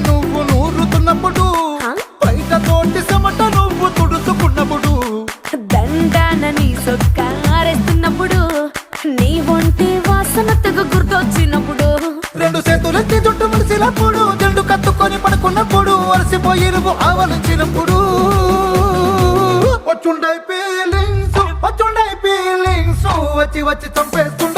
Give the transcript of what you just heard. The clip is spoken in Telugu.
నువ్వు నూరుతున్నప్పుడు, బయట తోటి చెమట నువ్వు తుడుచుకున్నప్పుడు, దండాన నీ సొక్కారేస్తున్నప్పుడు, నీ ఒంటి వాసన తెగ గుర్తొచ్చినప్పుడు, రెండు చేతులెత్తి జుట్టు ముడిసినప్పుడు, జండు కత్తుకొని పడుకున్నప్పుడు, అలసిపోయి నువ్వు ఆవలించినప్పుడు, వచ్చుండై ఫీలింగ్స్ వచ్చి వచ్చి చంపేస్తు